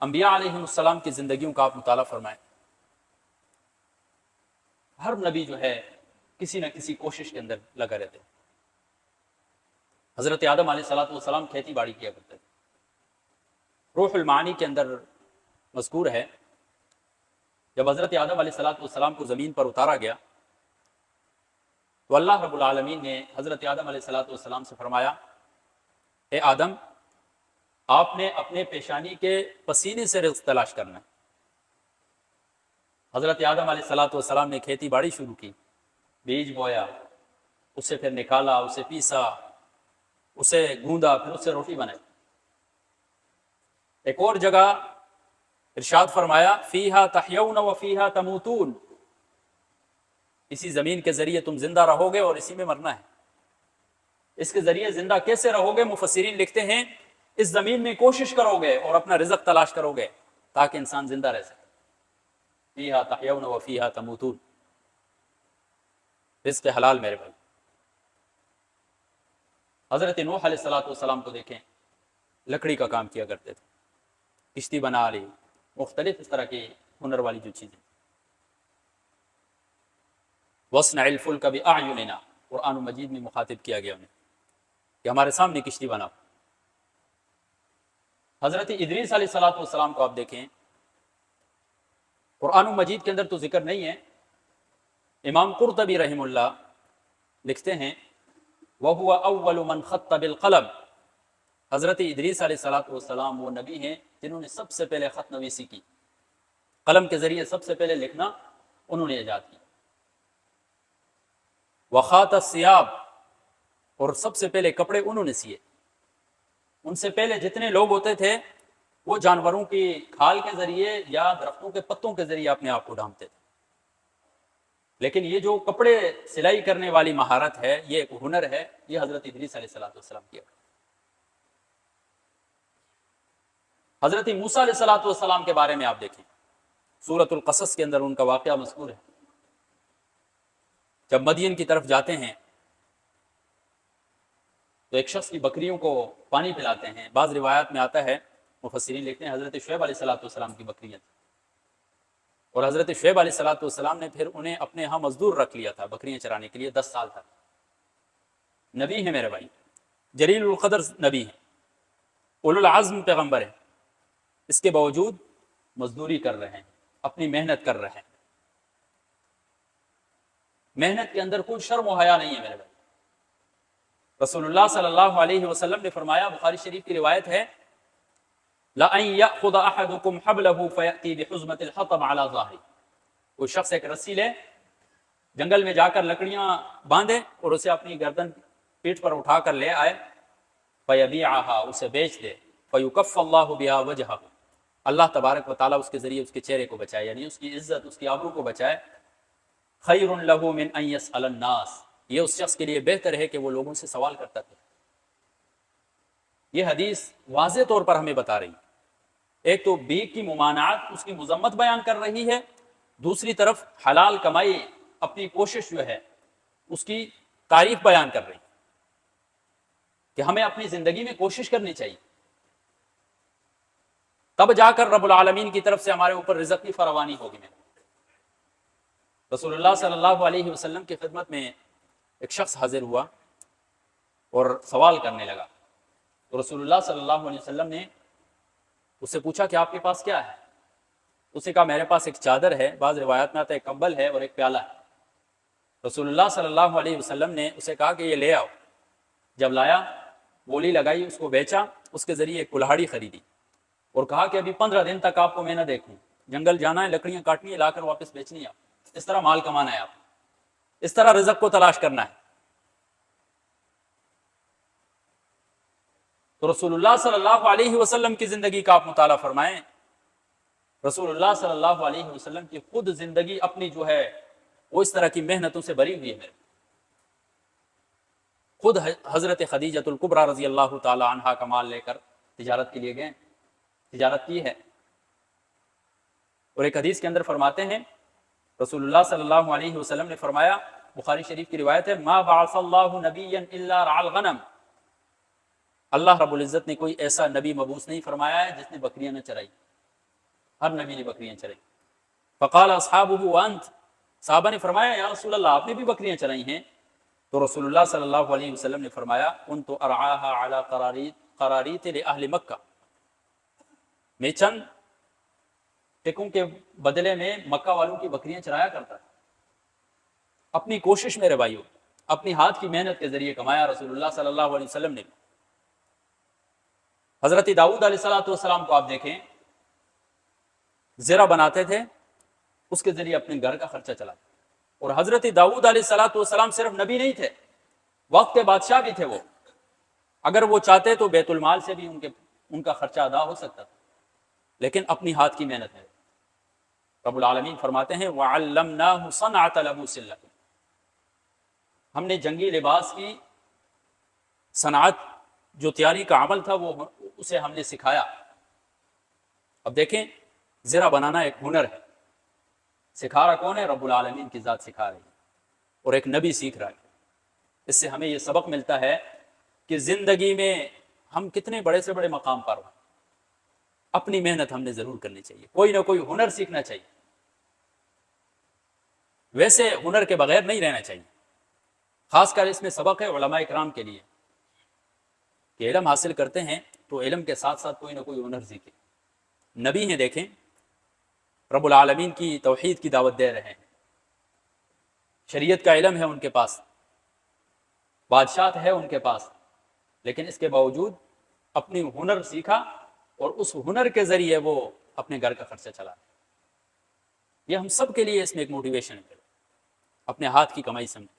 انبیاء علیہم السلام کی زندگیوں کا آپ مطالعہ فرمائیں. ہر نبی جو ہے کسی نہ کسی کوشش کے اندر لگا رہتے. حضرت آدم علیہ السلام کھیتی باڑی کیا کرتے تھے. روح المعانی کے اندر مذکور ہے جب حضرت آدم علیہ السلام کو زمین پر اتارا گیا تو اللہ رب العالمین نے حضرت آدم علیہ السلام سے فرمایا، اے آدم، آپ نے اپنے پیشانی کے پسینے سے رزق تلاش کرنا ہے. حضرت آدم علیہ السلام نے کھیتی باڑی شروع کی، بیج بویا، اسے پھر نکالا، اسے پیسا، اسے گوندا، پھر اس سے روٹی بنائی. ایک اور جگہ ارشاد فرمایا، فیہا تحیون و فیہا تموتون، اسی زمین کے ذریعے تم زندہ رہو گے اور اسی میں مرنا ہے. اس کے ذریعے زندہ کیسے رہو گے؟ مفسرین لکھتے ہیں اس زمین میں کوشش کرو گے اور اپنا رزق تلاش کرو گے تاکہ انسان زندہ رہ سکے. فیہا تحیون و فیہا تموتون، رزق حلال میرے بھائی. حضرت نوح علیہ السلام کو دیکھیں، لکڑی کا کام کیا کرتے تھے، کشتی بنا لی، مختلف اس طرح کی ہنر والی جو چیزیں. وَاصْنَعِ الْفُلْكَ بِأَعْيُنِنَا، قرآن مجید میں مخاطب کیا گیا انہیں کہ ہمارے سامنے کشتی بناؤ. حضرت ادریس علیہ السلام کو آپ دیکھیں، قرآن مجید کے اندر تو ذکر نہیں ہے. امام قرطبی رحم اللہ لکھتے ہیں وَهُوَ أَوَّلُ مَنْ خَطَّ بِالْقَلَمِ، حضرت ادریس علیہ السلام وہ نبی ہیں جنہوں نے سب سے پہلے خط نویسی کی، قلم کے ذریعے سب سے پہلے لکھنا انہوں نے ایجاد کیا. وَخَاطَ الثِّيَابِ، اور سب سے پہلے کپڑے انہوں نے سیے. ان سے پہلے جتنے لوگ ہوتے تھے وہ جانوروں کی کھال کے ذریعے یا درختوں کے پتوں کے ذریعے اپنے آپ کو ڈھانپتے تھے. لیکن یہ جو کپڑے سلائی کرنے والی مہارت ہے، یہ ایک ہنر ہے، یہ حضرت ادریس علیہ السلام کیا. حضرت موسیٰ علیہ السلام کے بارے میں آپ دیکھیں، سورۃ القصص کے اندر ان کا واقعہ مذکور ہے. جب مدین کی طرف جاتے ہیں تو ایک شخص کی بکریوں کو پانی پلاتے ہیں. بعض روایات میں آتا ہے، مفسرین لکھتے ہیں حضرت شعیب علیہ السلام کی بکریاں تھیں، اور حضرت شعیب علیہ السلام نے پھر انہیں اپنے ہاں مزدور رکھ لیا تھا بکریاں چرانے کے لیے 10 سال تک. نبی ہیں میرے بھائی، جلیل القدر نبی ہیں، اولو العزم پیغمبر ہیں، اس کے باوجود مزدوری کر رہے ہیں، اپنی محنت کر رہے ہیں. محنت کے اندر کوئی شرم و حیا نہیں ہے میرے بھائی. رسول اللہ صلی اللہ علیہ وسلم نے فرمایا، بخاری شریف کی روایت ہے، لَأَن يَأْخُذَ أَحَدُكُمْ حَبْلَهُ فَيَأْتِي بِحُزْمَةِ الْحَطَبِ عَلَى ظَهْرِهِ، کوئی شخص ایک رسی لے، جنگل میں جا کر لکڑیاں باندھے اور اسے اپنی گردن پیٹھ پر اٹھا کر لے آئے، فَيَبِيعَهَا، اسے بیچ دے، فَيُكَفَّ اللَّهُ بِهَا وَجْهَهُ، اللہ تبارک و تعالیٰ اس کے ذریعے اس کے چہرے کو بچائے، یعنی اس کی عزت، اس کی آبرو کو بچائے. خَيْرٌ لَهُ مِنْ أَنْ يَسْأَلَ النَّاسِ، یہ اس شخص کے لیے بہتر ہے کہ وہ لوگوں سے سوال کرتا تھا. یہ حدیث واضح طور پر ہمیں بتا رہی ہے، ایک تو بیک کی ممانعت، اس کی مذمت بیان کر رہی ہے، دوسری طرف حلال کمائی، اپنی کوشش جو ہے اس کی تعریف بیان کر رہی ہے کہ ہمیں اپنی زندگی میں کوشش کرنی چاہیے، تب جا کر رب العالمین کی طرف سے ہمارے اوپر رزق کی فراوانی ہوگی. رسول اللہ صلی اللہ علیہ وسلم کی خدمت میں ایک شخص حاضر ہوا اور سوال کرنے لگا، تو رسول اللہ صلی اللہ علیہ وسلم نے اس سے پوچھا کہ آپ کے پاس کیا ہے؟ اسے کہا میرے پاس ایک چادر ہے، بعض روایات میں آتا ہے ایک کمبل ہے اور ایک پیالہ ہے. رسول اللہ صلی اللہ علیہ وسلم نے اسے کہا کہ یہ لے آؤ. جب لایا، بولی لگائی، اس کو بیچا، اس کے ذریعے ایک کلہاڑی خریدی اور کہا کہ ابھی 15 دن تک آپ کو میں نہ دیکھوں، جنگل جانا ہے، لکڑیاں کاٹنی ہے، لا کر واپس بیچنی ہے. آپ اس طرح مال کمانا ہے، آپ اس طرح رزق کو تلاش کرنا ہے. تو رسول اللہ صلی اللہ علیہ وسلم کی زندگی کا آپ مطالعہ فرمائیں. رسول اللہ صلی اللہ علیہ وسلم کی خود زندگی اپنی جو ہے وہ اس طرح کی محنتوں سے بری ہوئی ہے. خود حضرت خدیجۃ الکبریٰ رضی اللہ تعالی عنہا کا مال لے کر تجارت کے لیے گئے، تجارت کی ہے. اور ایک حدیث کے اندر فرماتے ہیں، رسول اللہ صلی اللہ علیہ وسلم نے فرمایا، بخاری شریف کی روایت ہے، ما بعث اللہ نبیا الا رعى الغنم، اللہ رب العزت نے کوئی ایسا نبی مبعوث نہیں فرمایا ہے جس نے بکریاں نہ چرائی. ہر نبی نے بکریاں چرائی. فقال اصحابہ وانت، صحابہ نے فرمایا یا رسول اللہ آپ نے بھی بکریاں چرائی ہیں؟ تو رسول اللہ صلی اللہ علیہ وسلم نے فرمایا کنت ارعاها علی قراریط لأہل مکہ، میں چند ٹکوں کے بدلے میں مکہ والوں کی بکریاں چرایا کرتا تھا. اپنی کوشش میرے بھائیوں، اپنی ہاتھ کی محنت کے ذریعے کمایا رسول اللہ صلی اللہ علیہ وسلم نے. حضرت داؤد علیہ السلام کو آپ دیکھیں، زرہ بناتے تھے، اس کے ذریعے اپنے گھر کا خرچہ چلاتے. اور حضرت داؤد علیہ السلام صرف نبی نہیں تھے، وقت کے بادشاہ بھی تھے. وہ اگر وہ چاہتے تو بیت المال سے بھی ان کا خرچہ ادا ہو سکتا تھا، لیکن اپنی ہاتھ کی محنت ہے. رب العالمین فرماتے ہیں وَعَلَّمْنَاهُ صَنْعَةَ لَبُوسٍ لَكُمْ، ہم نے جنگی لباس کی صنعت جو تیاری کا عمل تھا وہ اسے ہم نے سکھایا. اب دیکھیں زرہ بنانا ایک ہنر ہے، سکھا رہا کون ہے؟ رب العالمین کی ذات سکھا رہی ہے، اور ایک نبی سیکھ رہا ہے. اس سے ہمیں یہ سبق ملتا ہے کہ زندگی میں ہم کتنے بڑے سے بڑے مقام پر ہوں، اپنی محنت ہم نے ضرور کرنی چاہیے، کوئی نہ کوئی ہنر سیکھنا چاہیے. ویسے ہنر کے بغیر نہیں رہنا چاہیے. خاص کر اس میں سبق ہے علماء اکرام کے لیے کہ علم حاصل کرتے ہیں تو علم کے ساتھ ساتھ کوئی نہ کوئی ہنر سیکھے. نبی ہیں دیکھیں، رب العالمین کی توحید کی دعوت دے رہے ہیں، شریعت کا علم ہے ان کے پاس، بادشاہت ہے ان کے پاس، لیکن اس کے باوجود اپنی ہنر سیکھا اور اس ہنر کے ذریعے وہ اپنے گھر کا خرچہ چلا. یہ ہم سب کے لیے اس میں ایک موٹیویشن ہے، اپنے ہاتھ کی کمائی سمجھ.